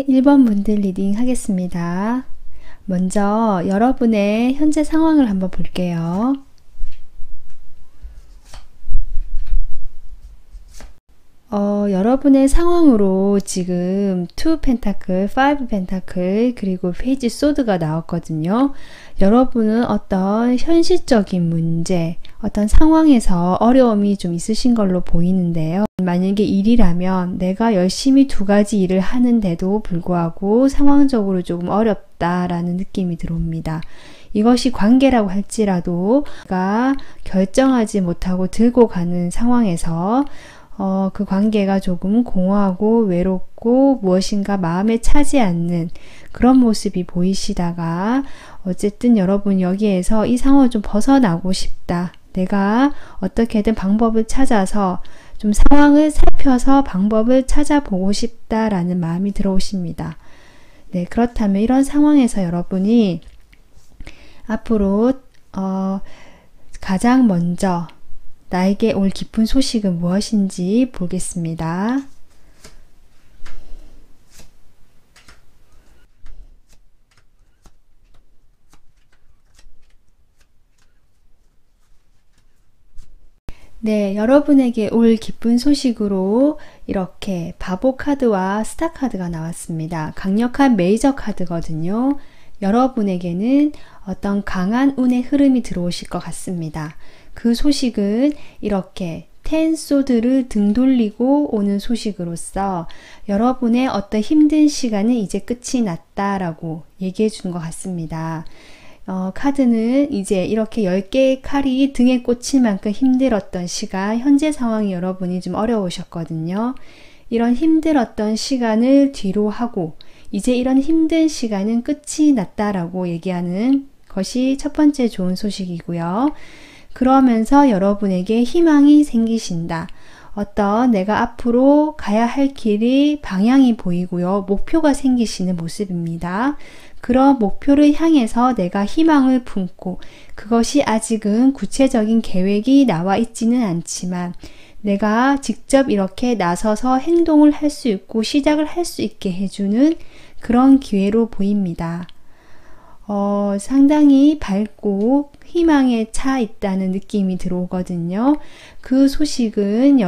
1번 분들 리딩 하겠습니다. 먼저 여러분의 현재 상황을 한번 볼게요. 여러분의 상황으로 지금 2 펜타클, 5 펜타클, 그리고 페이지 소드가 나왔거든요. 여러분은 어떤 현실적인 문제, 어떤 상황에서 어려움이 좀 있으신 걸로 보이는데요. 만약에 일이라면 내가 열심히 두 가지 일을 하는데도 불구하고 상황적으로 조금 어렵다라는 느낌이 들어옵니다. 이것이 관계라고 할지라도 내가 결정하지 못하고 들고 가는 상황에서 그 관계가 조금 공허하고 외롭고 무엇인가 마음에 차지 않는 그런 모습이 보이시다가 어쨌든 여러분 여기에서 이 상황을 좀 벗어나고 싶다. 내가 어떻게든 방법을 찾아서 좀 상황을 살펴서 방법을 찾아보고 싶다라는 마음이 들어오십니다. 네, 그렇다면 이런 상황에서 여러분이 앞으로 가장 먼저 나에게 올 기쁜 소식은 무엇인지 보겠습니다. 네, 여러분에게 올 기쁜 소식으로 이렇게 바보 카드와 스타 카드가 나왔습니다. 강력한 메이저 카드거든요. 여러분에게는 어떤 강한 운의 흐름이 들어오실 것 같습니다. 그 소식은 이렇게 10 소드를 등 돌리고 오는 소식으로서 여러분의 어떤 힘든 시간은 이제 끝이 났다라고 얘기해 주는 것 같습니다. 카드는 이제 이렇게 10개의 칼이 등에 꽂힐 만큼 힘들었던 시간, 현재 상황이 여러분이 좀 어려우셨거든요. 이런 힘들었던 시간을 뒤로 하고 이제 이런 힘든 시간은 끝이 났다라고 얘기하는 것이 첫 번째 좋은 소식이고요. 그러면서 여러분에게 희망이 생기신다. 어떤 내가 앞으로 가야 할 길이 방향이 보이고요. 목표가 생기시는 모습입니다. 그런 목표를 향해서 내가 희망을 품고 그것이 아직은 구체적인 계획이 나와 있지는 않지만 내가 직접 이렇게 나서서 행동을 할 수 있고 시작을 할 수 있게 해주는 그런 기회로 보입니다. 상당히 밝고 희망에 차 있다는 느낌이 들어오거든요. 그 소식은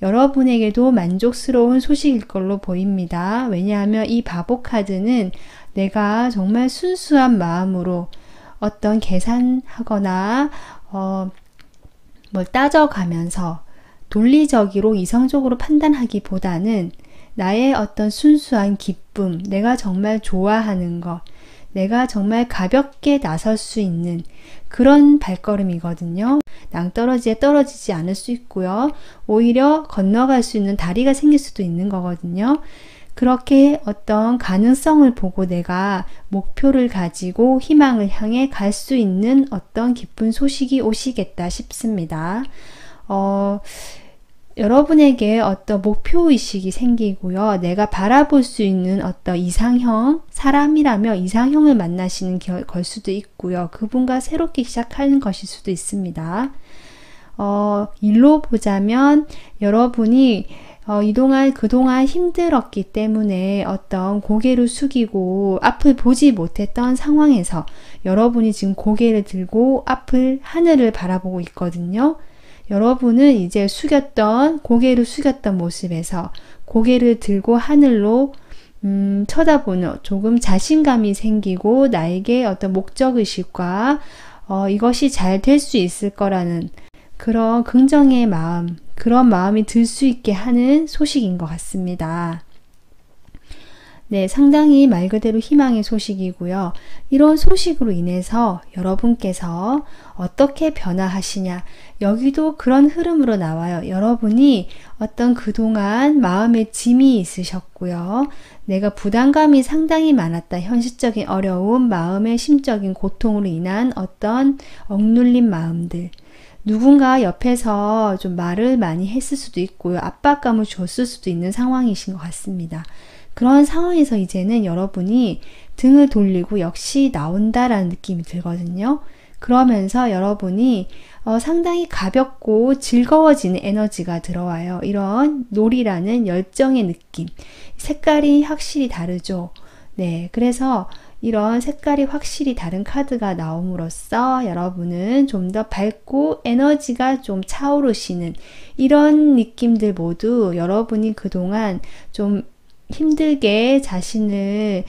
여러분에게도 만족스러운 소식일 걸로 보입니다. 왜냐하면 이 바보 카드는 내가 정말 순수한 마음으로 어떤 계산하거나 뭘 따져가면서 논리적으로 이성적으로 판단하기보다는 나의 어떤 순수한 기쁨, 내가 정말 좋아하는 것, 내가 정말 가볍게 나설 수 있는 그런 발걸음이거든요. 낭떠러지에 떨어지지 않을 수 있고요. 오히려 건너갈 수 있는 다리가 생길 수도 있는 거거든요. 그렇게 어떤 가능성을 보고 내가 목표를 가지고 희망을 향해 갈 수 있는 어떤 기쁜 소식이 오시겠다 싶습니다. 여러분에게 어떤 목표의식이 생기고요. 내가 바라볼 수 있는 어떤 이상형, 사람이라면 이상형을 만나시는 걸 수도 있고요. 그분과 새롭게 시작하는 것일 수도 있습니다. 일로 보자면 여러분이 그동안 힘들었기 때문에 어떤 고개를 숙이고 앞을 보지 못했던 상황에서 여러분이 지금 고개를 들고 앞을 하늘을 바라보고 있거든요. 여러분은 이제 고개를 숙였던 모습에서 고개를 들고 하늘로 쳐다보는 조금 자신감이 생기고 나에게 어떤 목적의식과 이것이 잘 될 수 있을 거라는 그런 긍정의 마음, 그런 마음이 들 수 있게 하는 소식인 것 같습니다. 네, 상당히 말 그대로 희망의 소식이고요. 이런 소식으로 인해서 여러분께서 어떻게 변화하시냐, 여기도 그런 흐름으로 나와요. 여러분이 어떤 그동안 마음에 짐이 있으셨고요. 내가 부담감이 상당히 많았다. 현실적인 어려움, 마음의 심적인 고통으로 인한 어떤 억눌린 마음들. 누군가 옆에서 좀 말을 많이 했을 수도 있고요. 압박감을 줬을 수도 있는 상황이신 것 같습니다. 그런 상황에서 이제는 여러분이 등을 돌리고 역시 나온다라는 느낌이 들거든요. 그러면서 여러분이 상당히 가볍고 즐거워지는 에너지가 들어와요. 이런 놀이라는 열정의 느낌. 색깔이 확실히 다르죠. 네, 그래서 이런 색깔이 확실히 다른 카드가 나옴으로써 여러분은 좀 더 밝고 에너지가 좀 차오르시는 이런 느낌들 모두 여러분이 그동안 좀 힘들게 자신을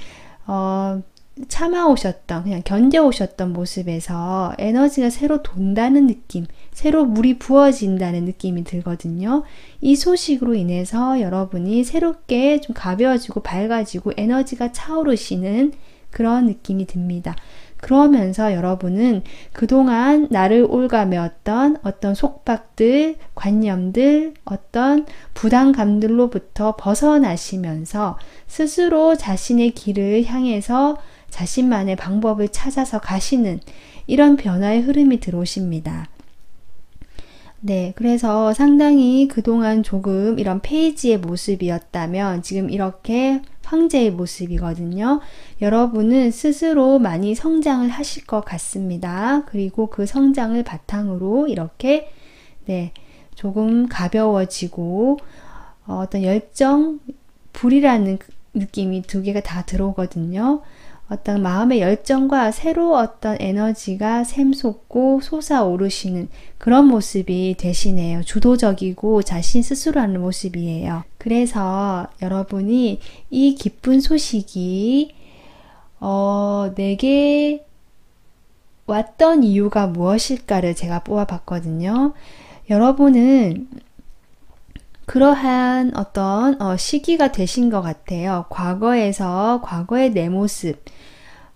참아오셨던, 그냥 견뎌오셨던 모습에서 에너지가 새로 돈다는 느낌, 새로 물이 부어진다는 느낌이 들거든요. 이 소식으로 인해서 여러분이 새롭게 좀 가벼워지고 밝아지고 에너지가 차오르시는 그런 느낌이 듭니다. 그러면서 여러분은 그동안 나를 올가매었던 어떤 속박들, 관념들, 어떤 부담감들로부터 벗어나시면서 스스로 자신의 길을 향해서 자신만의 방법을 찾아서 가시는 이런 변화의 흐름이 들어오십니다. 네, 그래서 상당히 그동안 조금 이런 페이지의 모습이었다면 지금 이렇게 황제의 모습이거든요. 여러분은 스스로 많이 성장을 하실 것 같습니다. 그리고 그 성장을 바탕으로 이렇게 조금 가벼워지고 어떤 열정, 불이라는 느낌이 두 개가 다 들어오거든요. 어떤 마음의 열정과 새로 어떤 에너지가 샘솟고 솟아오르시는 그런 모습이 되시네요. 주도적이고 자신 스스로 하는 모습이에요. 그래서 여러분이 이 기쁜 소식이 내게 왔던 이유가 무엇일까를 제가 뽑아봤거든요. 여러분은 그러한 어떤 시기가 되신 것 같아요. 과거의 내 모습,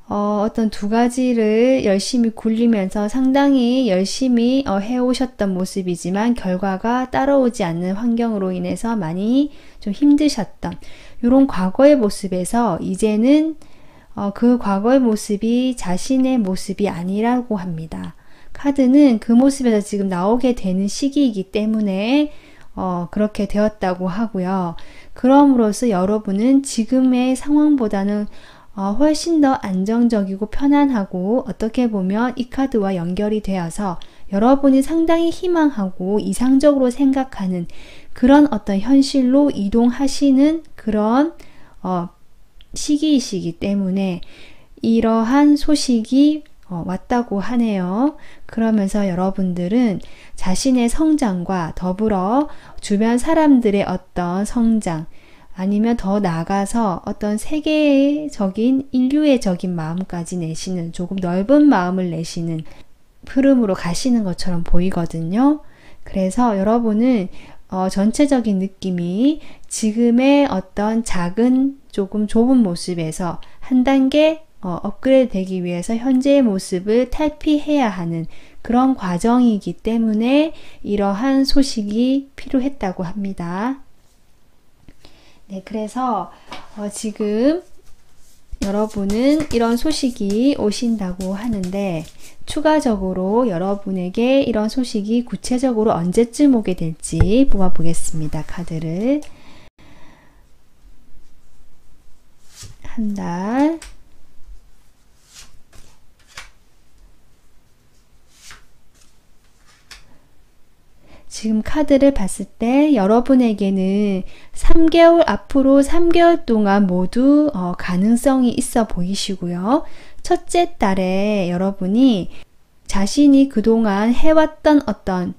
어떤 두 가지를 열심히 굴리면서 상당히 열심히 해오셨던 모습이지만 결과가 따라오지 않는 환경으로 인해서 많이 좀 힘드셨던 이런 과거의 모습에서 이제는 그 과거의 모습이 자신의 모습이 아니라고 합니다. 카드는 그 모습에서 지금 나오게 되는 시기이기 때문에 그렇게 되었다고 하고요. 그럼으로써 여러분은 지금의 상황보다는 훨씬 더 안정적이고 편안하고 어떻게 보면 이 카드와 연결이 되어서 여러분이 상당히 희망하고 이상적으로 생각하는 그런 어떤 현실로 이동하시는 그런 시기이시기 때문에 이러한 소식이 왔다고 하네요. 그러면서 여러분들은 자신의 성장과 더불어 주변 사람들의 어떤 성장 아니면 더 나아가서 어떤 세계적인 인류애적인 마음까지 내시는 조금 넓은 마음을 내시는 흐름으로 가시는 것처럼 보이거든요. 그래서 여러분은 전체적인 느낌이 지금의 어떤 작은 조금 좁은 모습에서 한 단계 업그레이드 되기 위해서 현재의 모습을 탈피해야 하는 그런 과정이기 때문에 이러한 소식이 필요했다고 합니다. 네, 그래서 지금 여러분은 이런 소식이 오신다고 하는데 추가적으로 여러분에게 이런 소식이 구체적으로 언제쯤 오게 될지 뽑아보겠습니다. 카드를 한 달, 지금 카드를 봤을 때 여러분에게는 3개월 앞으로 3개월 동안 모두 가능성이 있어 보이시고요. 첫째 달에 여러분이 자신이 그동안 해왔던 어떤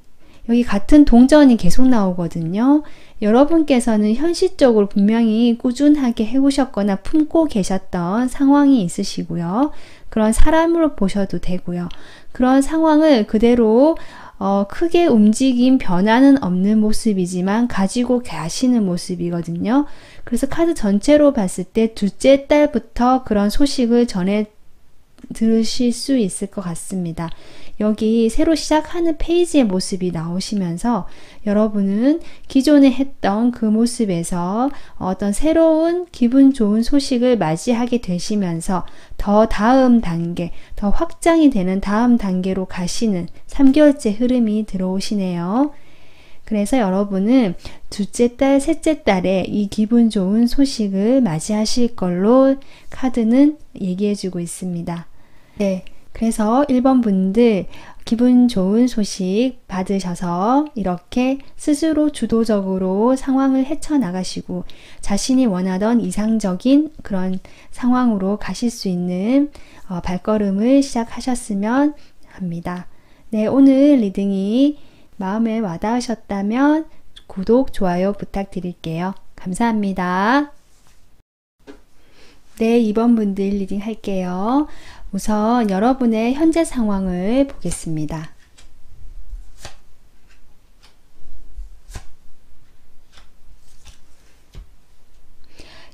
여기 같은 동전이 계속 나오거든요. 여러분께서는 현실적으로 분명히 꾸준하게 해오셨거나 품고 계셨던 상황이 있으시고요. 그런 사람으로 보셔도 되고요. 그런 상황을 그대로 크게 움직임 변화는 없는 모습이지만 가지고 가시는 모습이거든요. 그래서 카드 전체로 봤을 때 둘째 달부터 그런 소식을 전해 들으실 수 있을 것 같습니다. 여기 새로 시작하는 페이지의 모습이 나오시면서 여러분은 기존에 했던 그 모습에서 어떤 새로운 기분 좋은 소식을 맞이하게 되시면서 더 다음 단계, 더 확장이 되는 다음 단계로 가시는 3개월째 흐름이 들어오시네요. 그래서 여러분은 둘째 달, 셋째 달에 이 기분 좋은 소식을 맞이하실 걸로 카드는 얘기해주고 있습니다. 네. 그래서 1번 분들 기분 좋은 소식 받으셔서 이렇게 스스로 주도적으로 상황을 헤쳐나가시고 자신이 원하던 이상적인 그런 상황으로 가실 수 있는 발걸음을 시작하셨으면 합니다. 네, 오늘 리딩이 마음에 와닿으셨다면 구독, 좋아요 부탁드릴게요. 감사합니다. 네, 2번 분들 리딩 할게요. 우선 여러분의 현재 상황을 보겠습니다.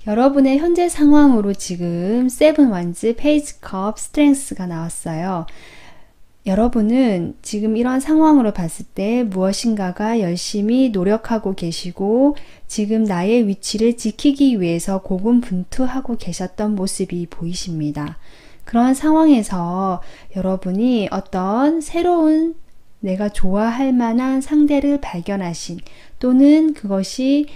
여러분의 현재 상황으로 지금 세븐 원즈, 페이지 컵, 스트렝스가 나왔어요. 여러분은 지금 이런 상황으로 봤을 때 무엇인가가 열심히 노력하고 계시고 지금 나의 위치를 지키기 위해서 고군분투하고 계셨던 모습이 보이십니다. 그런 상황에서 여러분이 어떤 새로운 내가 좋아할 만한 상대를 발견하신 또는 그것이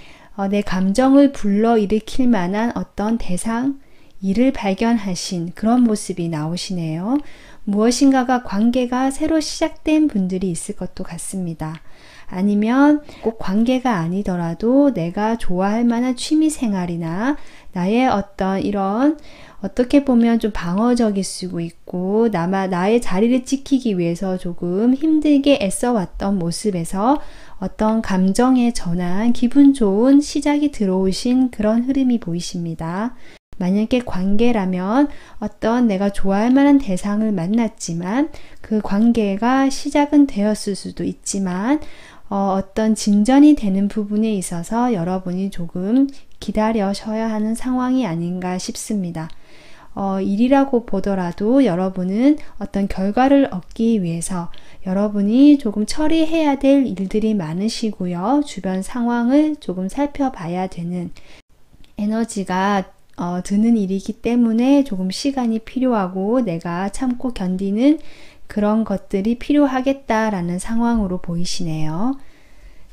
내 감정을 불러일으킬 만한 어떤 대상, 일을 발견하신 그런 모습이 나오시네요. 무엇인가가 관계가 새로 시작된 분들이 있을 것도 같습니다. 아니면 꼭 관계가 아니더라도 내가 좋아할 만한 취미 생활이나 나의 어떤 이런 어떻게 보면 좀 방어적일 수도 있고 나의 자리를 지키기 위해서 조금 힘들게 애써왔던 모습에서 어떤 감정의 전환, 기분 좋은 시작이 들어오신 그런 흐름이 보이십니다. 만약에 관계라면 어떤 내가 좋아할 만한 대상을 만났지만 그 관계가 시작은 되었을 수도 있지만 어떤 진전이 되는 부분에 있어서 여러분이 조금 기다려셔야 하는 상황이 아닌가 싶습니다. 일이라고 보더라도 여러분은 어떤 결과를 얻기 위해서 여러분이 조금 처리해야 될 일들이 많으시고요. 주변 상황을 조금 살펴봐야 되는 에너지가 드는 일이기 때문에 조금 시간이 필요하고 내가 참고 견디는 그런 것들이 필요하겠다라는 상황으로 보이시네요.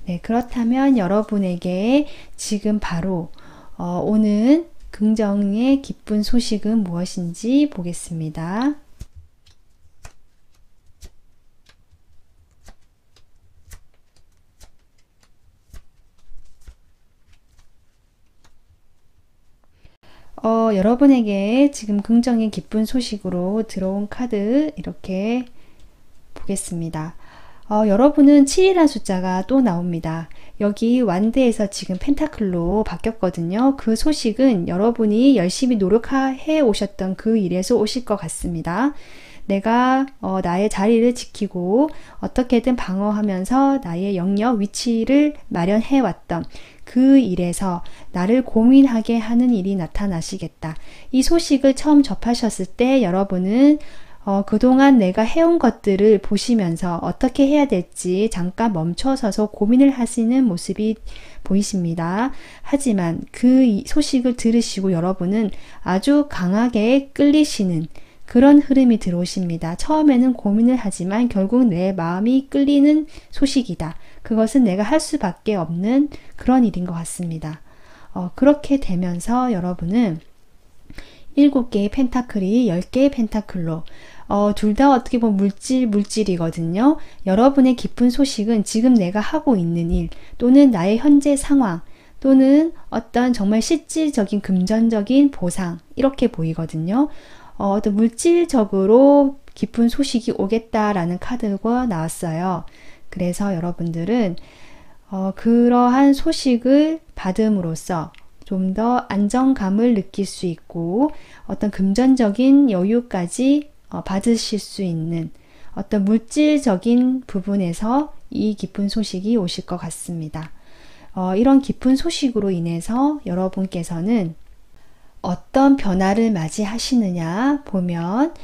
네, 그렇다면 여러분에게 지금 바로 오는 긍정의 기쁜 소식은 무엇인지 보겠습니다. 여러분에게 지금 긍정의 기쁜 소식으로 들어온 카드 이렇게 보겠습니다. 여러분은 7이라는 숫자가 또 나옵니다. 여기 완드에서 지금 펜타클로 바뀌었거든요. 그 소식은 여러분이 열심히 노력해 오셨던 그 일에서 오실 것 같습니다. 내가 나의 자리를 지키고 어떻게든 방어하면서 나의 영역 위치를 마련해 왔던 그 일에서 나를 고민하게 하는 일이 나타나시겠다. 이 소식을 처음 접하셨을 때 여러분은 그동안 내가 해온 것들을 보시면서 어떻게 해야 될지 잠깐 멈춰서서 고민을 하시는 모습이 보이십니다. 하지만 그 소식을 들으시고 여러분은 아주 강하게 끌리시는 그런 흐름이 들어오십니다. 처음에는 고민을 하지만 결국 내 마음이 끌리는 소식이다. 그것은 내가 할 수밖에 없는 그런 일인 것 같습니다. 그렇게 되면서 여러분은 7개의 펜타클이 10개의 펜타클로 둘 다 어떻게 보면 물질이거든요. 여러분의 기쁜 소식은 지금 내가 하고 있는 일 또는 나의 현재 상황 또는 어떤 정말 실질적인 금전적인 보상 이렇게 보이거든요. 어떤 물질적으로 기쁜 소식이 오겠다라는 카드가 나왔어요. 그래서 여러분들은 그러한 소식을 받음으로써 좀 더 안정감을 느낄 수 있고 어떤 금전적인 여유까지 받으실 수 있는 어떤 물질적인 부분에서 이 기쁜 소식이 오실 것 같습니다. 이런 기쁜 소식으로 인해서 여러분께서는 어떤 변화를 맞이하시느냐 보면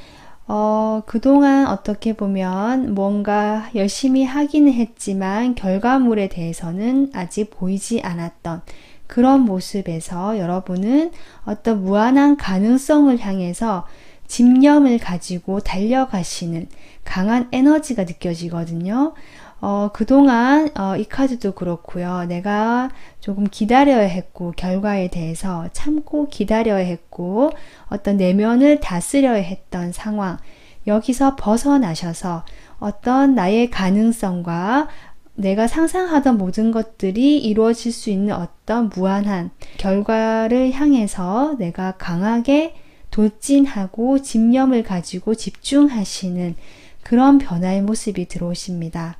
그동안 어떻게 보면 뭔가 열심히 하기는 했지만 결과물에 대해서는 아직 보이지 않았던 그런 모습에서 여러분은 어떤 무한한 가능성을 향해서 집념을 가지고 달려가시는 강한 에너지가 느껴지거든요. 그동안 이 카드도 그렇고요. 내가 조금 기다려야 했고 결과에 대해서 참고 기다려야 했고 어떤 내면을 다스려야 했던 상황 여기서 벗어나셔서 어떤 나의 가능성과 내가 상상하던 모든 것들이 이루어질 수 있는 어떤 무한한 결과를 향해서 내가 강하게 돌진하고 집념을 가지고 집중하시는 그런 변화의 모습이 들어오십니다.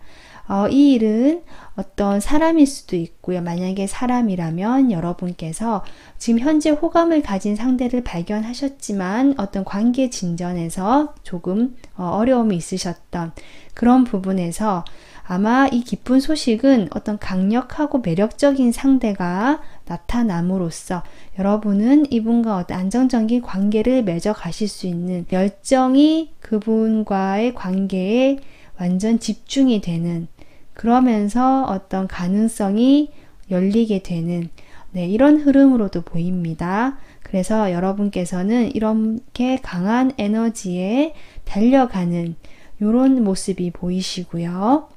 이 일은 어떤 사람일 수도 있고요. 만약에 사람이라면 여러분께서 지금 현재 호감을 가진 상대를 발견하셨지만 어떤 관계 진전에서 조금 어려움이 있으셨던 그런 부분에서 아마 이 기쁜 소식은 어떤 강력하고 매력적인 상대가 나타남으로써 여러분은 이분과 어떤 안정적인 관계를 맺어 가실 수 있는 열정이 그분과의 관계에 완전 집중이 되는, 그러면서 어떤 가능성이 열리게 되는 이런 흐름으로도 보입니다. 그래서 여러분께서는 이렇게 강한 에너지에 달려가는 이런 모습이 보이시고요.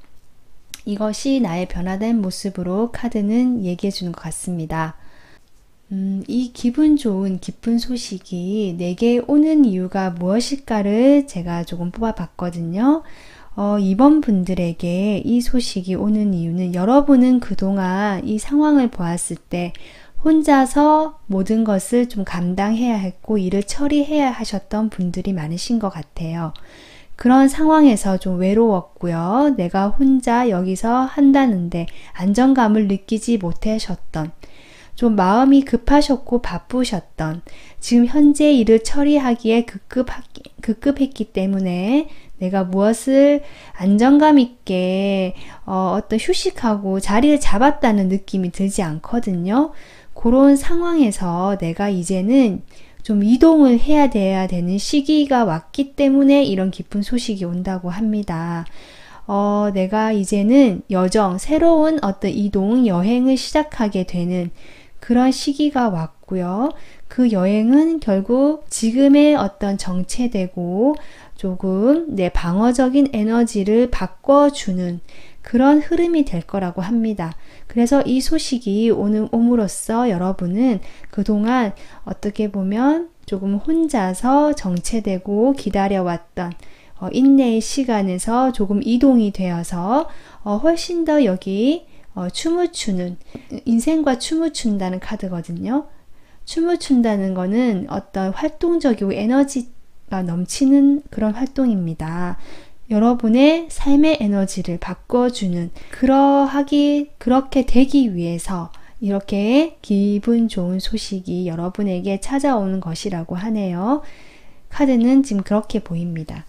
이것이 나의 변화된 모습으로 카드는 얘기해 주는 것 같습니다. 이 기분 좋은 기쁜 소식이 내게 오는 이유가 무엇일까를 제가 조금 뽑아봤거든요. 이번 분들에게 이 소식이 오는 이유는 여러분은 그동안 이 상황을 보았을 때 혼자서 모든 것을 좀 감당해야 했고 일을 처리해야 하셨던 분들이 많으신 것 같아요. 그런 상황에서 좀 외로웠고요. 내가 혼자 여기서 한다는데 안정감을 느끼지 못하셨던, 좀 마음이 급하셨고 바쁘셨던, 지금 현재 일을 처리하기에 급급했기 때문에 내가 무엇을 안정감 있게 어떤 휴식하고 자리를 잡았다는 느낌이 들지 않거든요. 그런 상황에서 내가 이제는 좀 이동을 해야 되는 시기가 왔기 때문에 이런 기쁜 소식이 온다고 합니다. 내가 이제는 새로운 어떤 이동, 여행을 시작하게 되는 그런 시기가 왔고요. 그 여행은 결국 지금의 어떤 정체되고 조금 내 방어적인 에너지를 바꿔주는 그런 흐름이 될 거라고 합니다. 그래서 이 소식이 옴으로써 여러분은 그동안 어떻게 보면 조금 혼자서 정체되고 기다려왔던 인내의 시간에서 조금 이동이 되어서 훨씬 더 여기 춤을 추는, 인생과 춤을 춘다는 카드거든요. 춤을 춘다는 거는 어떤 활동적이고 에너지가 넘치는 그런 활동입니다. 여러분의 삶의 에너지를 바꿔주는, 그렇게 되기 위해서 이렇게 기분 좋은 소식이 여러분에게 찾아오는 것이라고 하네요. 카드는 지금 그렇게 보입니다.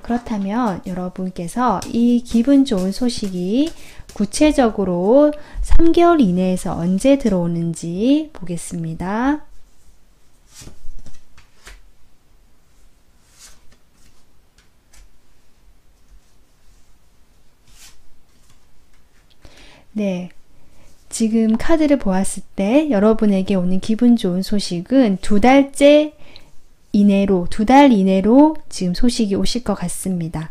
그렇다면 여러분께서 이 기분 좋은 소식이 구체적으로 3개월 이내에서 언제 들어오는지 보겠습니다. 네, 지금 카드를 보았을 때 여러분에게 오는 기분 좋은 소식은 2달 이내로 지금 소식이 오실 것 같습니다.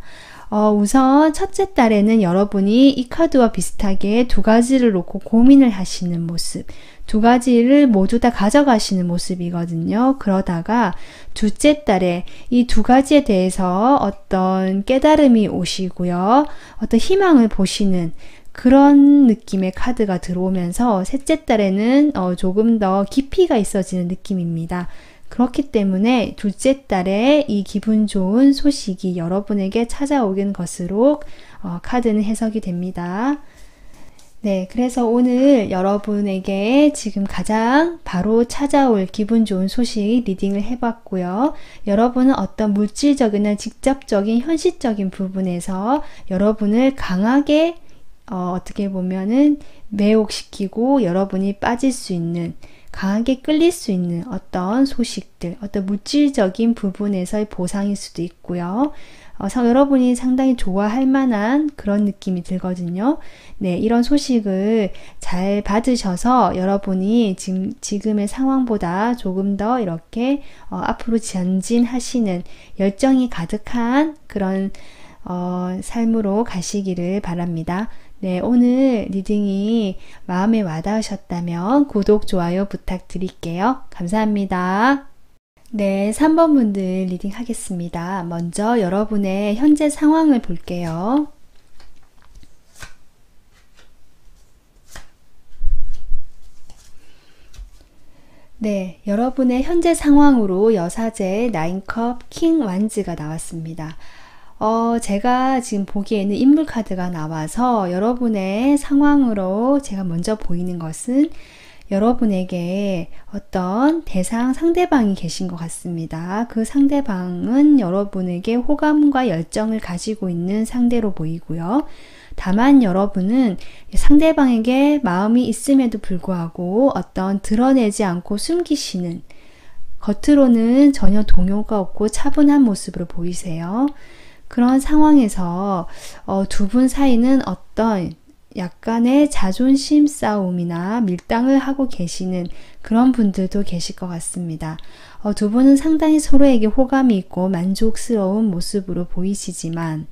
우선 첫째 달에는 여러분이 이 카드와 비슷하게 2가지를 놓고 고민을 하시는 모습, 2가지를 모두 다 가져가시는 모습이거든요. 그러다가 둘째 달에 이 2가지에 대해서 어떤 깨달음이 오시고요. 어떤 희망을 보시는 그런 느낌의 카드가 들어오면서 셋째 달에는 조금 더 깊이가 있어지는 느낌입니다. 그렇기 때문에 둘째 달에 이 기분 좋은 소식이 여러분에게 찾아오는 것으로 카드는 해석이 됩니다. 네, 그래서 오늘 여러분에게 지금 가장 바로 찾아올 기분 좋은 소식 리딩을 해봤고요. 여러분은 어떤 물질적이나 직접적인 현실적인 부분에서 여러분을 강하게 어떻게 보면은 매혹시키고 여러분이 빠질 수 있는, 강하게 끌릴 수 있는 어떤 소식들, 어떤 물질적인 부분에서의 보상일 수도 있고요. 여러분이 상당히 좋아할 만한 그런 느낌이 들거든요. 네, 이런 소식을 잘 받으셔서 여러분이 지금의 상황보다 조금 더 이렇게 앞으로 전진하시는 열정이 가득한 그런 삶으로 가시기를 바랍니다. 네, 오늘 리딩이 마음에 와닿으셨다면 구독, 좋아요 부탁드릴게요. 감사합니다. 네, 3번 분들 리딩 하겠습니다. 먼저 여러분의 현재 상황을 볼게요. 네, 여러분의 현재 상황으로 여사제, 나인컵, 킹 완즈가 나왔습니다. 제가 지금 보기에는 인물 카드가 나와서 여러분의 상황으로 제가 먼저 보이는 것은 여러분에게 어떤 대상 상대방이 계신 것 같습니다. 그 상대방은 여러분에게 호감과 열정을 가지고 있는 상대로 보이고요. 다만 여러분은 상대방에게 마음이 있음에도 불구하고 어떤 드러내지 않고 숨기시는, 겉으로는 전혀 동요가 없고 차분한 모습으로 보이세요. 그런 상황에서 두 분 사이는 어떤 약간의 자존심 싸움이나 밀당을 하고 계시는 그런 분들도 계실 것 같습니다. 두 분은 상당히 서로에게 호감이 있고 만족스러운 모습으로 보이시지만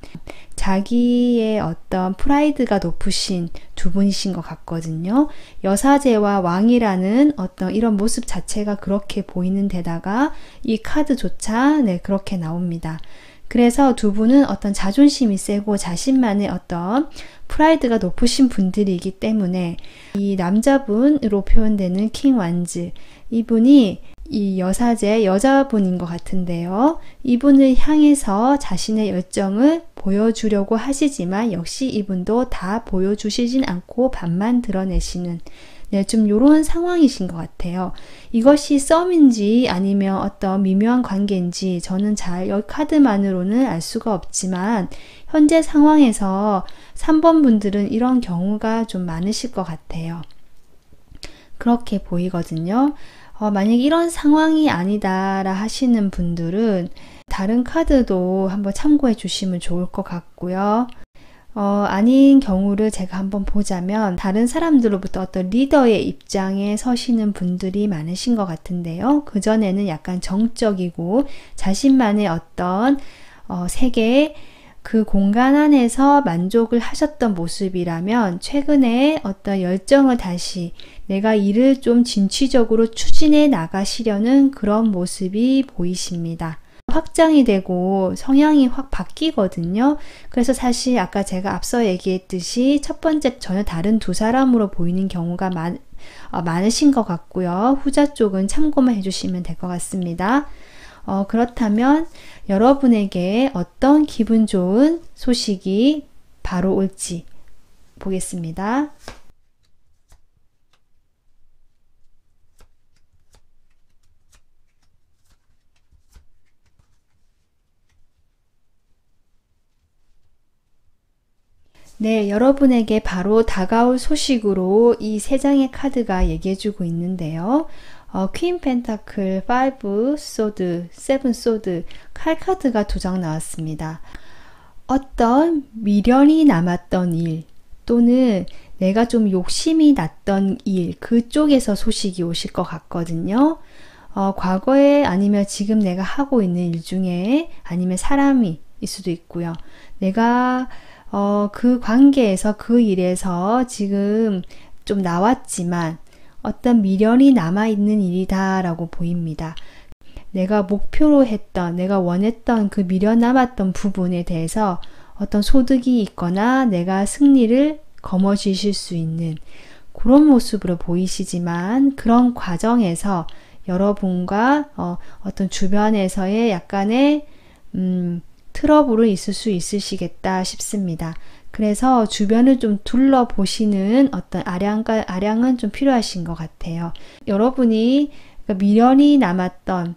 자기의 어떤 프라이드가 높으신 두 분이신 것 같거든요. 여사제와 왕이라는 어떤 이런 모습 자체가 그렇게 보이는 데다가 이 카드조차 그렇게 나옵니다. 그래서 두 분은 어떤 자존심이 세고 자신만의 어떤 프라이드가 높으신 분들이기 때문에 이 남자분으로 표현되는 킹 완즈, 이분이 이 여사제 여자분인 것 같은데요. 이분을 향해서 자신의 열정을 보여주려고 하시지만 역시 이분도 다 보여주시진 않고 반만 드러내시는 좀 요런 상황이신 것 같아요. 이것이 썸인지 아니면 어떤 미묘한 관계인지 저는 잘 이 카드만으로는 알 수가 없지만 현재 상황에서 3번 분들은 이런 경우가 좀 많으실 것 같아요. 그렇게 보이거든요. 만약에 이런 상황이 아니다라 하시는 분들은 다른 카드도 한번 참고해 주시면 좋을 것 같고요. 아닌 경우를 제가 한번 보자면 다른 사람들로부터 어떤 리더의 입장에 서시는 분들이 많으신 것 같은데요. 그전에는 약간 정적이고 자신만의 어떤 세계, 그 공간 안에서 만족을 하셨던 모습이라면 최근에 어떤 열정을 다시 내가 일을 좀 진취적으로 추진해 나가시려는 그런 모습이 보이십니다. 확장이 되고 성향이 확 바뀌거든요. 그래서 사실 아까 제가 앞서 얘기했듯이 첫 번째 전혀 다른 두 사람으로 보이는 경우가 많으신 것 같고요. 후자 쪽은 참고만 해주시면 될 것 같습니다. 그렇다면 여러분에게 어떤 기분 좋은 소식이 바로 올지 보겠습니다. 네, 여러분에게 바로 다가올 소식으로 이 세 장의 카드가 얘기해주고 있는데요. 퀸 펜타클, 5 소드, 7 소드, 칼 카드가 두 장 나왔습니다. 어떤 미련이 남았던 일 또는 내가 좀 욕심이 났던 일, 그쪽에서 소식이 오실 것 같거든요. 과거에 아니면 지금 내가 하고 있는 일 중에 아니면 사람이 일 수도 있고요. 내가 그 관계에서 그 일에서 지금 좀 나왔지만 어떤 미련이 남아있는 일이다 라고 보입니다. 내가 목표로 했던, 내가 원했던 그 미련 남았던 부분에 대해서 어떤 소득이 있거나 내가 승리를 거머쥐실 수 있는 그런 모습으로 보이시지만 그런 과정에서 여러분과 어떤 주변에서의 약간의 트러블은 있을 수 있으시겠다 싶습니다. 그래서 주변을 좀 둘러보시는 어떤 아량은 좀 필요하신 것 같아요. 여러분이 미련이 남았던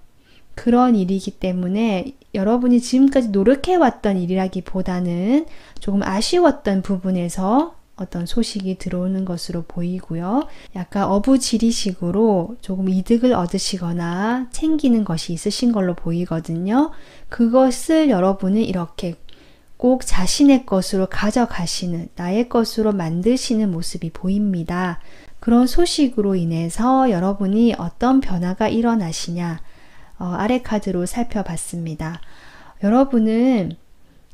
그런 일이기 때문에 여러분이 지금까지 노력해왔던 일이라기보다는 조금 아쉬웠던 부분에서 어떤 소식이 들어오는 것으로 보이고요. 약간 어부지리식으로 조금 이득을 얻으시거나 챙기는 것이 있으신 걸로 보이거든요. 그것을 여러분은 이렇게 꼭 자신의 것으로 가져가시는, 나의 것으로 만드시는 모습이 보입니다. 그런 소식으로 인해서 여러분이 어떤 변화가 일어나시냐, 아래 카드로 살펴봤습니다. 여러분은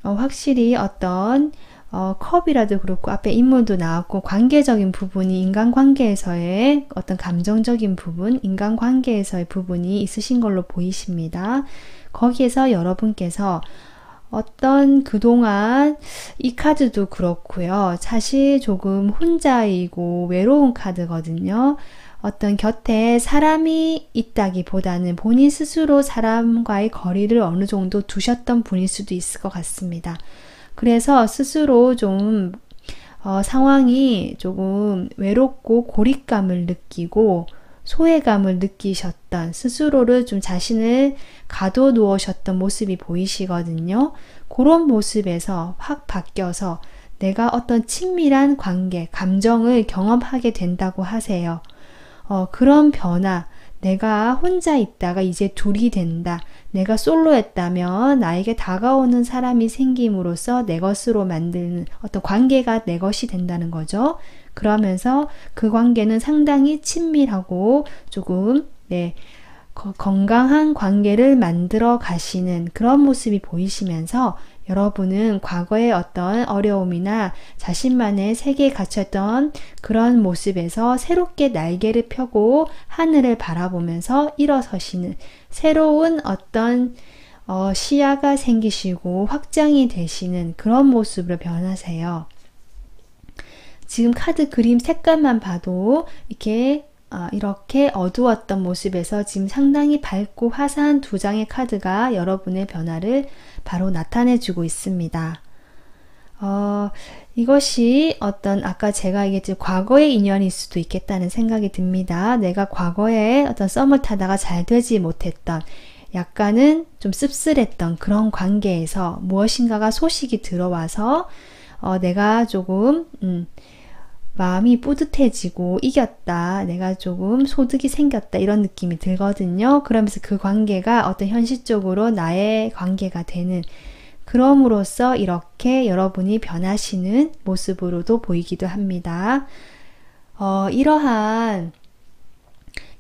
확실히 어떤 컵이라도 그렇고 앞에 인물도 나왔고 관계적인 부분이 인간관계에서의 어떤 감정적인 부분, 인간관계에서의 부분이 있으신 걸로 보이십니다. 거기에서 여러분께서 어떤 그동안 이 카드도 그렇고요. 사실 조금 혼자이고 외로운 카드거든요. 어떤 곁에 사람이 있다기보다는 본인 스스로 사람과의 거리를 어느 정도 두셨던 분일 수도 있을 것 같습니다. 그래서 스스로 좀 상황이 조금 외롭고 고립감을 느끼고 소외감을 느끼셨던, 스스로를 좀 자신을 가둬놓으셨던 모습이 보이시거든요. 그런 모습에서 확 바뀌어서 내가 어떤 친밀한 관계, 감정을 경험하게 된다고 하세요. 그런 변화, 내가 혼자 있다가 이제 둘이 된다. 내가 솔로였다면 나에게 다가오는 사람이 생김으로써 내 것으로 만드는 어떤 관계가 내 것이 된다는 거죠. 그러면서 그 관계는 상당히 친밀하고 조금 건강한 관계를 만들어 가시는 그런 모습이 보이시면서 여러분은 과거의 어떤 어려움이나 자신만의 세계에 갇혔던 그런 모습에서 새롭게 날개를 펴고 하늘을 바라보면서 일어서시는 새로운 어떤 시야가 생기시고 확장이 되시는 그런 모습으로 변하세요. 지금 카드 그림 색깔만 봐도 이렇게 어두웠던 모습에서 지금 상당히 밝고 화사한 두 장의 카드가 여러분의 변화를 바로 나타내주고 있습니다. 이것이 아까 제가 얘기했듯이 과거의 인연일 수도 있겠다는 생각이 듭니다. 내가 과거에 어떤 썸을 타다가 잘 되지 못했던, 약간은 좀 씁쓸했던 그런 관계에서 무엇인가가 소식이 들어와서 내가 조금 마음이 뿌듯해지고 이겼다, 내가 조금 소득이 생겼다, 이런 느낌이 들거든요. 그러면서 그 관계가 어떤 현실적으로 나의 관계가 되는, 그럼으로써 이렇게 여러분이 변하시는 모습으로도 보이기도 합니다. 이러한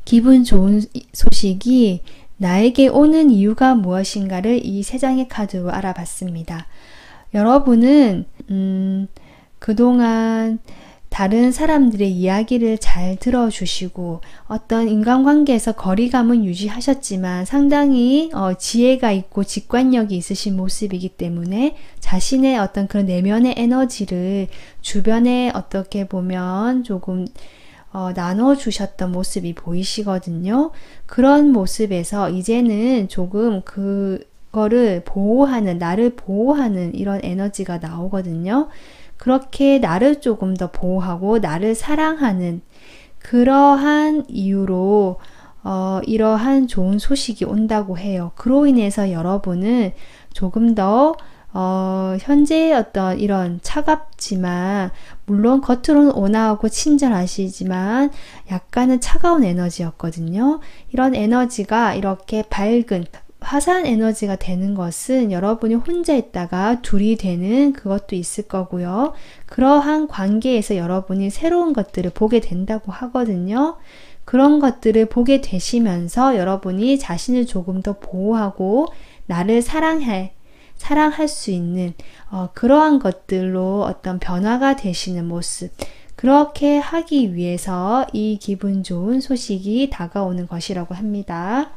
기분 좋은 소식이 나에게 오는 이유가 무엇인가를 이 세 장의 카드로 알아봤습니다. 여러분은 그동안 다른 사람들의 이야기를 잘 들어주시고 어떤 인간관계에서 거리감은 유지하셨지만 상당히 지혜가 있고 직관력이 있으신 모습이기 때문에 자신의 어떤 그런 내면의 에너지를 주변에 어떻게 보면 조금 나눠주셨던 모습이 보이시거든요. 그런 모습에서 이제는 조금 그거를 보호하는, 나를 보호하는 이런 에너지가 나오거든요. 그렇게 나를 조금 더 보호하고 나를 사랑하는 그러한 이유로 이러한 좋은 소식이 온다고 해요. 그로 인해서 여러분은 조금 더 현재의 어떤 이런 차갑지만, 물론 겉으로는 온화하고 친절하시지만 약간은 차가운 에너지였거든요. 이런 에너지가 이렇게 밝은 화사한 에너지가 되는 것은 여러분이 혼자 있다가 둘이 되는 그것도 있을 거고요. 그러한 관계에서 여러분이 새로운 것들을 보게 된다고 하거든요. 그런 것들을 보게 되시면서 여러분이 자신을 조금 더 보호하고 나를 사랑할 수 있는 그러한 것들로 어떤 변화가 되시는 모습, 그렇게 하기 위해서 이 기분 좋은 소식이 다가오는 것이라고 합니다.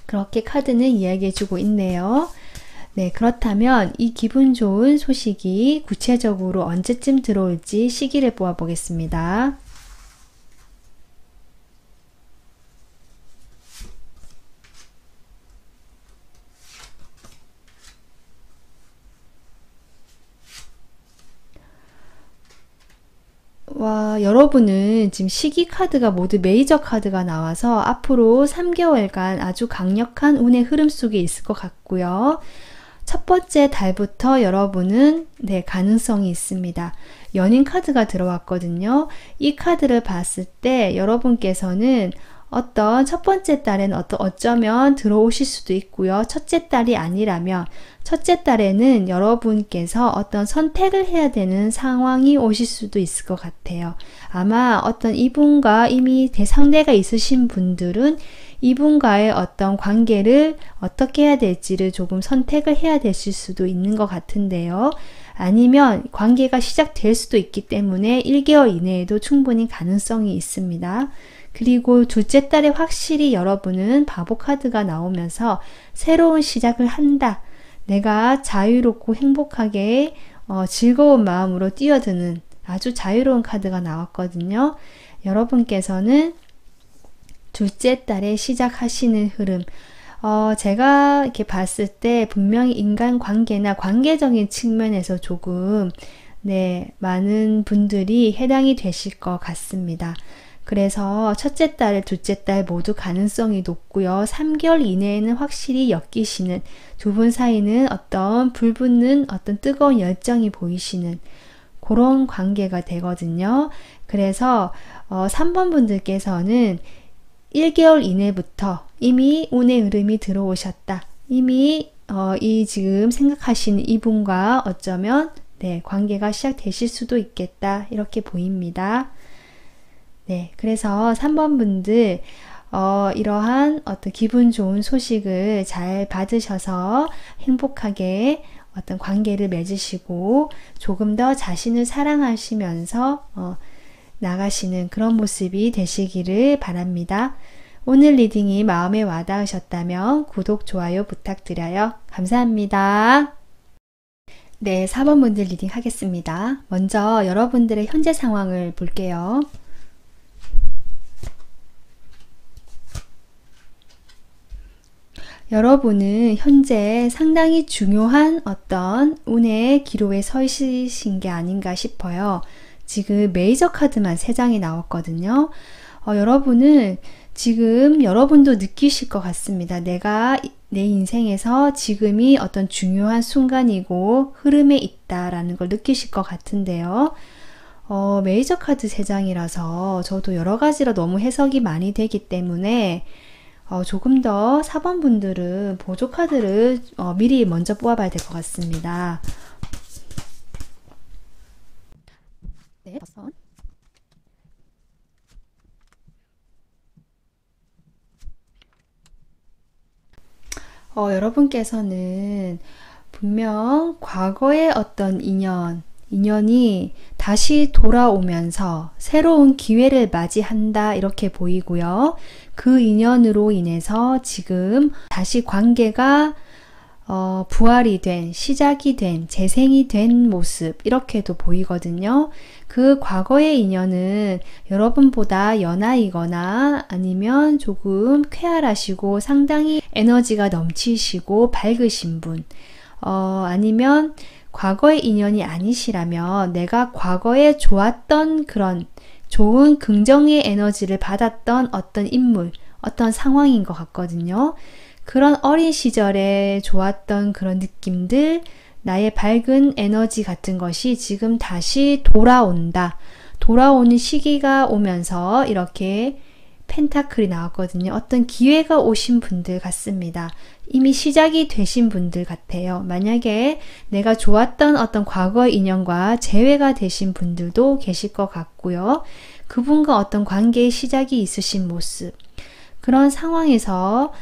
그렇게 카드는 이야기해주고 있네요. 네, 그렇다면 이 기분 좋은 소식이 구체적으로 언제쯤 들어올지 시기를 보아보겠습니다. 여러분은 지금 시기 카드가 모두 메이저 카드가 나와서 앞으로 3개월간 아주 강력한 운의 흐름 속에 있을 것 같고요. 첫 번째 달부터 여러분은 가능성이 있습니다. 연인 카드가 들어왔거든요. 이 카드를 봤을 때 여러분께서는 어떤 첫 번째 달에는 어쩌면 들어오실 수도 있고요. 첫째 달이 아니라면 첫째 달에는 여러분께서 어떤 선택을 해야 되는 상황이 오실 수도 있을 것 같아요. 아마 어떤 이분과 이미 상대가 있으신 분들은 이분과의 어떤 관계를 어떻게 해야 될지를 조금 선택을 해야 되실 수도 있는 것 같은데요. 아니면 관계가 시작될 수도 있기 때문에 1개월 이내에도 충분히 가능성이 있습니다. 그리고 둘째 달에 확실히 여러분은 바보 카드가 나오면서 새로운 시작을 한다. 내가 자유롭고 행복하게 즐거운 마음으로 뛰어드는 아주 자유로운 카드가 나왔거든요. 여러분께서는 둘째 달에 시작하시는 흐름, 제가 이렇게 봤을 때 분명히 인간관계나 관계적인 측면에서 조금 많은 분들이 해당이 되실 것 같습니다. 그래서 첫째 달, 둘째 달 모두 가능성이 높고요. 3개월 이내에는 확실히 엮이시는, 두 분 사이는 어떤 불붙는 어떤 뜨거운 열정이 보이시는 그런 관계가 되거든요. 그래서 3번 분들께서는 1개월 이내부터 이미 운의 흐름이 들어오셨다. 이미 이 지금 생각하시는 이분과 어쩌면 관계가 시작되실 수도 있겠다. 이렇게 보입니다. 그래서 3번 분들 이러한 어떤 기분 좋은 소식을 잘 받으셔서 행복하게 어떤 관계를 맺으시고 조금 더 자신을 사랑하시면서 나가시는 그런 모습이 되시기를 바랍니다. 오늘 리딩이 마음에 와닿으셨다면 구독, 좋아요 부탁드려요. 감사합니다. 4번 분들 리딩 하겠습니다. 먼저 여러분들의 현재 상황을 볼게요. 여러분은 현재 상당히 중요한 어떤 운의 기로에 서 있으신 게 아닌가 싶어요. 지금 메이저 카드만 3장이 나왔거든요. 여러분은 지금 여러분도 느끼실 것 같습니다. 내가 내 인생에서 지금이 어떤 중요한 순간이고 흐름에 있다라는 걸 느끼실 것 같은데요. 메이저 카드 3장이라서 저도 여러 가지로 너무 해석이 많이 되기 때문에 조금 더 4번 분들은 보조 카드를 미리 먼저 뽑아봐야 될 것 같습니다. 5번. 여러분께서는 분명 과거의 어떤 인연이 다시 돌아오면서 새로운 기회를 맞이한다 이렇게 보이고요. 그 인연으로 인해서 지금 다시 관계가 부활이 된, 시작이 된, 재생이 된 모습 이렇게도 보이거든요. 그 과거의 인연은 여러분보다 연하이거나 아니면 조금 쾌활하시고 상당히 에너지가 넘치시고 밝으신 분, 아니면 과거의 인연이 아니시라면 내가 과거에 좋았던 그런 좋은 긍정의 에너지를 받았던 어떤 인물, 어떤 상황인 것 같거든요. 그런 어린 시절에 좋았던 그런 느낌들, 나의 밝은 에너지 같은 것이 지금 다시 돌아온다. 돌아오는 시기가 오면서 이렇게 펜타클이 나왔거든요. 어떤 기회가 오신 분들 같습니다. 이미 시작이 되신 분들 같아요. 만약에 내가 좋았던 어떤 과거의 인연과 재회가 되신 분들도 계실 것 같고요. 그분과 어떤 관계의 시작이 있으신 모습. 그런 상황에서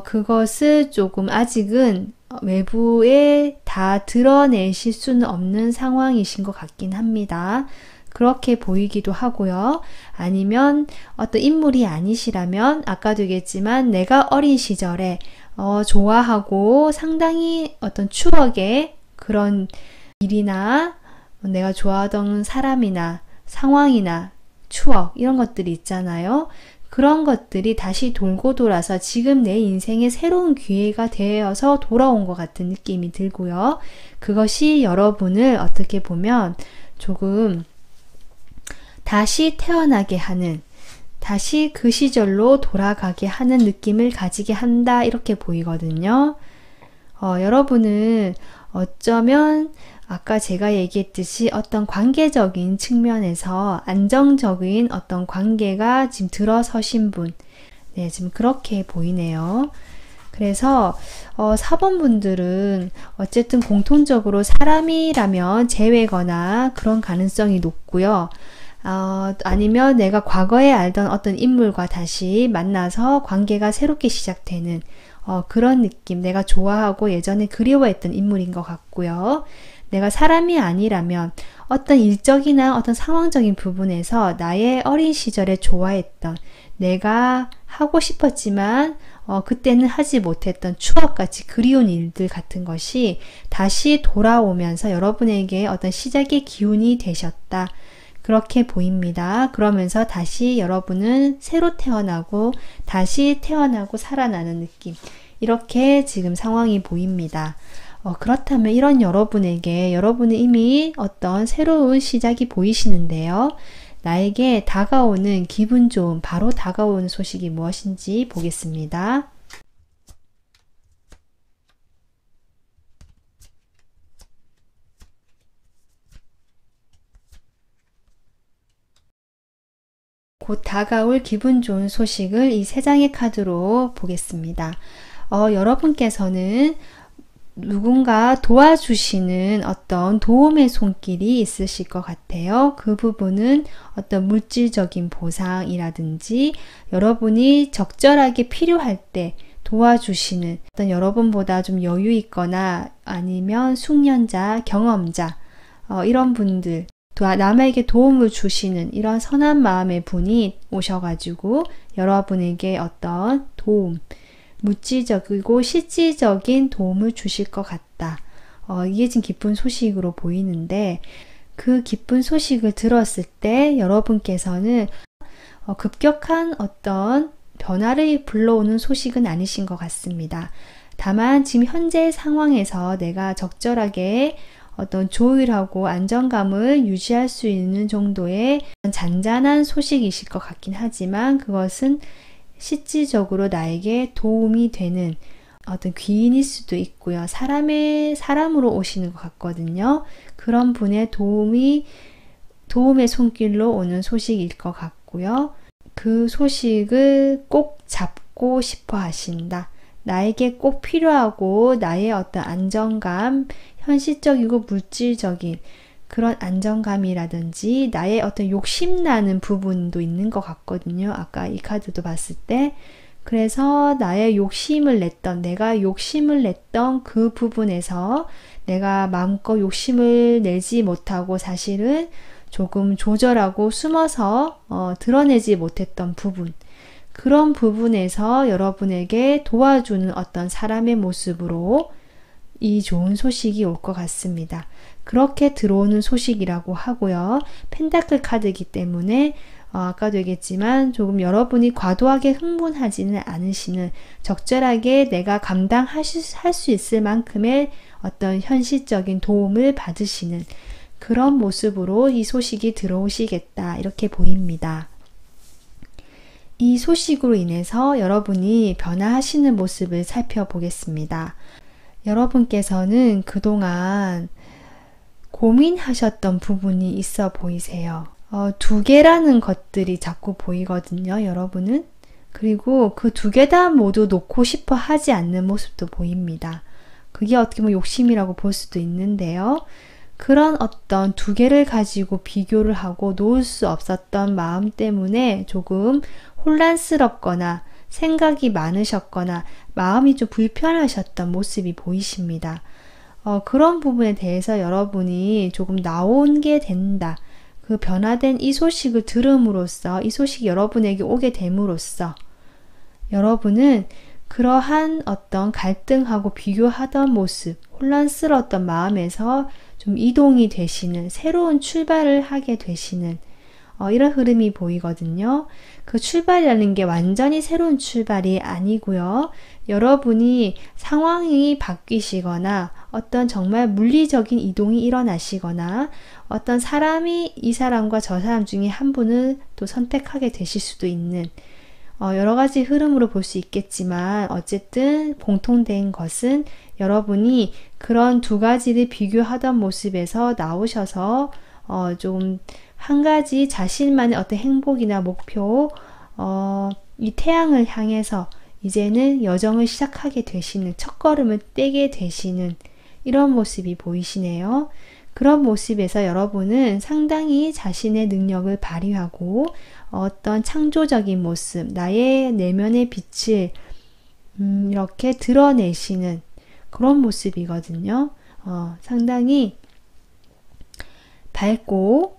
그것을 조금 아직은 외부에 다 드러내실 수는 없는 상황이신 것 같긴 합니다. 그렇게 보이기도 하고요. 아니면 어떤 인물이 아니시라면 아까도 얘기했지만 내가 어린 시절에 좋아하고 상당히 어떤 추억의 그런 일이나 내가 좋아하던 사람이나 상황이나 추억 이런 것들이 있잖아요. 그런 것들이 다시 돌고 돌아서 지금 내 인생의 새로운 기회가 되어서 돌아온 것 같은 느낌이 들고요. 그것이 여러분을 어떻게 보면 조금 다시 태어나게 하는, 다시 그 시절로 돌아가게 하는 느낌을 가지게 한다 이렇게 보이거든요. 여러분은 어쩌면 아까 제가 얘기했듯이 어떤 관계적인 측면에서 안정적인 어떤 관계가 지금 들어서신 분, 지금 그렇게 보이네요. 그래서 4번 분들은 어쨌든 공통적으로 사람이라면 재회거나 그런 가능성이 높고요. 아니면 내가 과거에 알던 어떤 인물과 다시 만나서 관계가 새롭게 시작되는 그런 느낌, 내가 좋아하고 예전에 그리워했던 인물인 것 같고요. 내가 사람이 아니라면 어떤 일적이나 어떤 상황적인 부분에서 나의 어린 시절에 좋아했던, 내가 하고 싶었지만 그때는 하지 못했던 추억같이 그리운 일들 같은 것이 다시 돌아오면서 여러분에게 어떤 시작의 기운이 되셨다. 그렇게 보입니다. 그러면서 다시 여러분은 새로 태어나고 다시 태어나고 살아나는 느낌. 이렇게 지금 상황이 보입니다. 그렇다면 이런 여러분에게 여러분은 이미 어떤 새로운 시작이 보이시는데요. 나에게 다가오는 기분 좋은, 바로 다가오는 소식이 무엇인지 보겠습니다. 곧 다가올 기분 좋은 소식을 이 세 장의 카드로 보겠습니다. 여러분께서는 누군가 도와주시는 어떤 도움의 손길이 있으실 것 같아요. 그 부분은 어떤 물질적인 보상이라든지 여러분이 적절하게 필요할 때 도와주시는 어떤 여러분보다 좀 여유 있거나 아니면 숙련자, 경험자 이런 분들, 남에게 도움을 주시는 이런 선한 마음의 분이 오셔가지고 여러분에게 어떤 도움, 물질적이고 실질적인 도움을 주실 것 같다. 이게 지금 기쁜 소식으로 보이는데, 그 기쁜 소식을 들었을 때 여러분께서는 급격한 어떤 변화를 불러오는 소식은 아니신 것 같습니다. 다만 지금 현재 상황에서 내가 적절하게 어떤 조율하고 안정감을 유지할 수 있는 정도의 잔잔한 소식이실 것 같긴 하지만, 그것은 실질적으로 나에게 도움이 되는 어떤 귀인일 수도 있고요. 사람으로 오시는 것 같거든요. 그런 분의 도움의 손길로 오는 소식일 것 같고요. 그 소식을 꼭 잡고 싶어 하신다. 나에게 꼭 필요하고 나의 어떤 안정감, 현실적이고 물질적인 그런 안정감이라든지 나의 어떤 욕심나는 부분도 있는 것 같거든요. 아까 이 카드도 봤을 때. 그래서 나의 내가 욕심을 냈던 그 부분에서 내가 마음껏 욕심을 내지 못하고 사실은 조금 조절하고 숨어서 드러내지 못했던 부분. 그런 부분에서 여러분에게 도와주는 어떤 사람의 모습으로 이 좋은 소식이 올 것 같습니다. 그렇게 들어오는 소식이라고 하고요. 펜타클 카드이기 때문에 아까도 얘기했지만 조금 여러분이 과도하게 흥분하지는 않으시는, 적절하게 내가 감당할 수 있을 만큼의 어떤 현실적인 도움을 받으시는 그런 모습으로 이 소식이 들어오시겠다, 이렇게 보입니다. 이 소식으로 인해서 여러분이 변화하시는 모습을 살펴보겠습니다. 여러분께서는 그동안 고민하셨던 부분이 있어 보이세요. 두 개라는 것들이 자꾸 보이거든요, 여러분은. 그리고 그 두 개 다 모두 놓고 싶어 하지 않는 모습도 보입니다. 그게 어떻게 보면 욕심이라고 볼 수도 있는데요. 그런 어떤 두 개를 가지고 비교를 하고 놓을 수 없었던 마음 때문에 조금 혼란스럽거나 생각이 많으셨거나 마음이 좀 불편하셨던 모습이 보이십니다. 그런 부분에 대해서 여러분이 조금 나온 게 된다. 그 변화된 이 소식을 들음으로써, 이 소식이 여러분에게 오게 됨으로써 여러분은 그러한 어떤 갈등하고 비교하던 모습, 혼란스러웠던 마음에서 좀 이동이 되시는, 새로운 출발을 하게 되시는 이런 흐름이 보이거든요. 그 출발이라는 게 완전히 새로운 출발이 아니고요. 여러분이 상황이 바뀌시거나 어떤 정말 물리적인 이동이 일어나시거나 어떤 사람이 이 사람과 저 사람 중에 한 분을 또 선택하게 되실 수도 있는 여러 가지 흐름으로 볼 수 있겠지만, 어쨌든 공통된 것은 여러분이 그런 두 가지를 비교하던 모습에서 나오셔서 좀 한 가지 자신만의 어떤 행복이나 목표, 이 태양을 향해서 이제는 여정을 시작하게 되시는, 첫걸음을 떼게 되시는 이런 모습이 보이시네요. 그런 모습에서 여러분은 상당히 자신의 능력을 발휘하고 어떤 창조적인 모습, 나의 내면의 빛을 이렇게 드러내시는 그런 모습이거든요. 상당히 밝고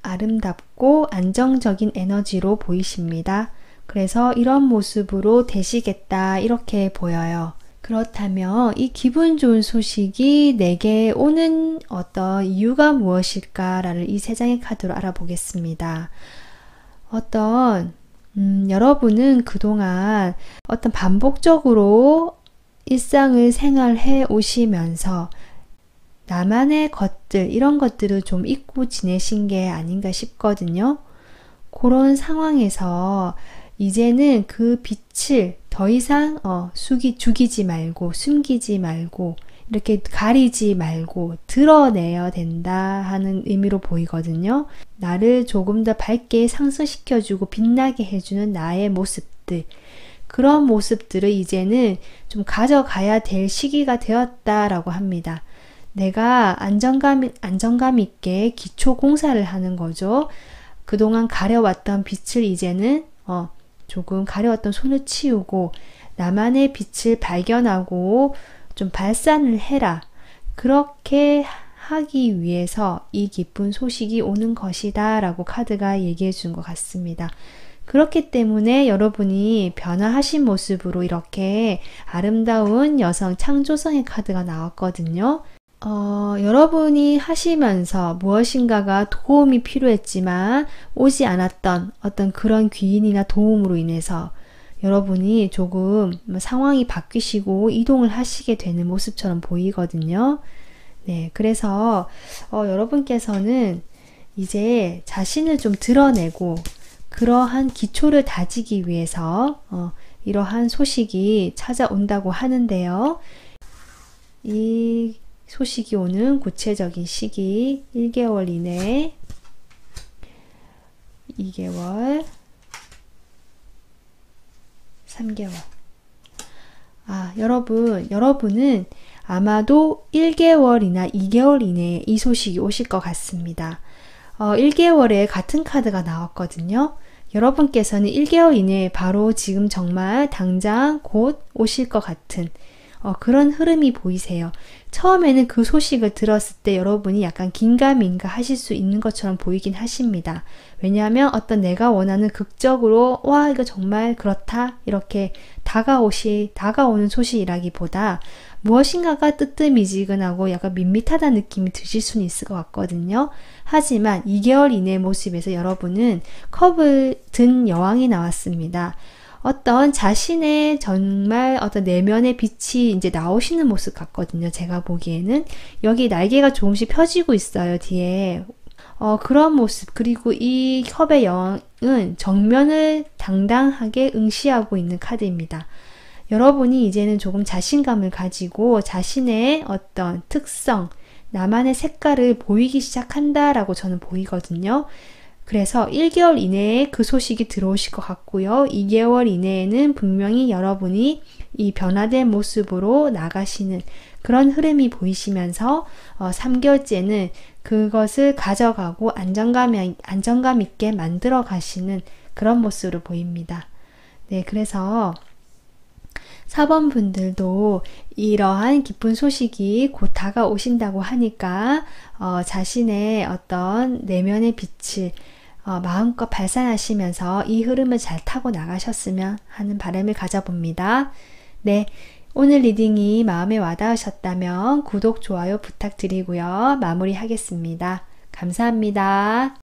아름답고 안정적인 에너지로 보이십니다. 그래서 이런 모습으로 되시겠다 이렇게 보여요. 그렇다면 이 기분 좋은 소식이 내게 오는 어떤 이유가 무엇일까를 이 세 장의 카드로 알아보겠습니다. 여러분은 그동안 어떤 반복적으로 일상을 생활해 오시면서 나만의 것들, 이런 것들을 좀 잊고 지내신 게 아닌가 싶거든요. 그런 상황에서 이제는 그 빛을 더 이상 죽이지 말고 숨기지 말고 이렇게 가리지 말고 드러내야 된다 하는 의미로 보이거든요. 나를 조금 더 밝게 상승시켜주고 빛나게 해주는 나의 모습들, 그런 모습들을 이제는 좀 가져가야 될 시기가 되었다라고 합니다. 내가 안정감 있게 기초 공사를 하는 거죠. 그동안 가려왔던 빛을 이제는 조금 가려왔던 손을 치우고 나만의 빛을 발견하고 좀 발산을 해라. 그렇게 하기 위해서 이 기쁜 소식이 오는 것이다 라고 카드가 얘기해 준 것 같습니다. 그렇기 때문에 여러분이 변화하신 모습으로 이렇게 아름다운 여성 창조성의 카드가 나왔거든요. 여러분이 하시면서 무엇인가가 도움이 필요했지만 오지 않았던 어떤 그런 귀인이나 도움으로 인해서 여러분이 조금 상황이 바뀌시고 이동을 하시게 되는 모습처럼 보이거든요. 네, 그래서 여러분께서는 이제 자신을 좀 드러내고 그러한 기초를 다지기 위해서 이러한 소식이 찾아온다고 하는데요. 이 소식이 오는 구체적인 시기 1개월 이내, 2개월, 3개월. 여러분은 아마도 1개월이나 2개월 이내에 이 소식이 오실 것 같습니다. 1개월에 같은 카드가 나왔거든요. 여러분께서는 1개월 이내에 바로 지금 정말 당장 곧 오실 것 같은 그런 흐름이 보이세요. 처음에는 그 소식을 들었을 때 여러분이 약간 긴가민가 하실 수 있는 것처럼 보이긴 하십니다. 왜냐하면 어떤 내가 원하는 극적으로 와 이거 정말 그렇다 이렇게 다가오는 소식이라기보다 무엇인가가 뜨뜻미지근하고 약간 밋밋하다는 느낌이 드실 수는 있을 것 같거든요. 하지만 2개월 이내의 모습에서 여러분은 컵을 든 여왕이 나왔습니다. 어떤 자신의 정말 어떤 내면의 빛이 이제 나오시는 모습 같거든요. 제가 보기에는 여기 날개가 조금씩 펴지고 있어요. 뒤에 그런 모습, 그리고 이 컵의 여왕은 정면을 당당하게 응시하고 있는 카드입니다. 여러분이 이제는 조금 자신감을 가지고 자신의 어떤 특성, 나만의 색깔을 보이기 시작한다라고 저는 보이거든요. 그래서 1개월 이내에 그 소식이 들어오실 것 같고요. 2개월 이내에는 분명히 여러분이 이 변화된 모습으로 나가시는 그런 흐름이 보이시면서 3개월째는 그것을 가져가고 안정감 있게 만들어 가시는 그런 모습으로 보입니다. 네, 그래서 4번 분들도 이러한 기쁜 소식이 곧 다가오신다고 하니까 자신의 어떤 내면의 빛을 마음껏 발산하시면서 이 흐름을 잘 타고 나가셨으면 하는 바람을 가져봅니다. 네, 오늘 리딩이 마음에 와닿으셨다면 구독, 좋아요 부탁드리고요. 마무리하겠습니다. 감사합니다.